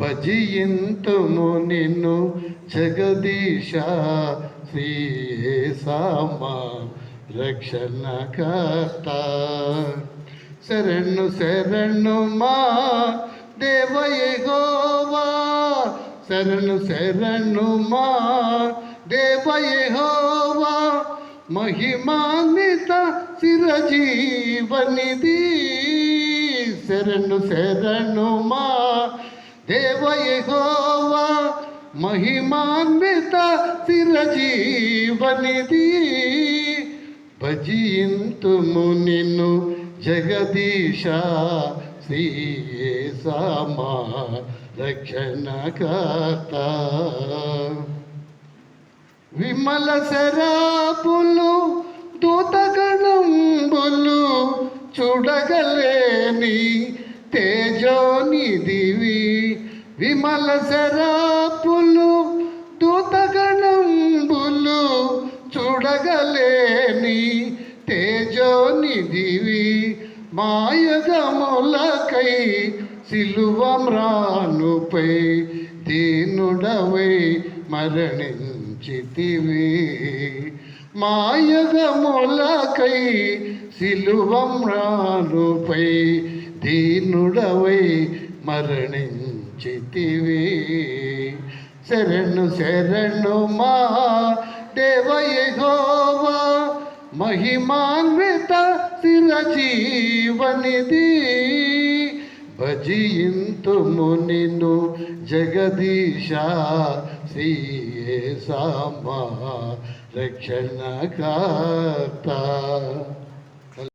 భజింతుము నిన్ను జగదీశ శ్రీయేసమా రక్షణకర్త. శరణు శరణు మా దేవ యెహోవా, శరణు శరణు మా దేవ యెహోవా, మహిమాన్విత చిరజీవనిధి. శరణు శరణు మా దేవ యెహోవా, మహిమాన్విత చిరజీవనిధి. భజింతుము నిన్ను జగదీశ శ్రీయేసమా రక్షణకర్త. విమల శరాపులు దూతగణంబులు చూడగలేని తేజోనిధివి. విమల శరాపులు దూతగణంబులు చూడగలేని తేజోనిధివి. మాయగములకై సిలువ మ్రానుపై దీనుడవై మరణించితివి. మాయగములకై సిలువ మ్రానుపై దీనుడవై మరణించితివి. శరణు శరణు మా దేవ యెహోవా, మహిమాన్విత చిరజీవనిధి. భజింతుము నిన్ను జగదీశ శ్రీయేసమా రక్షణకర్త.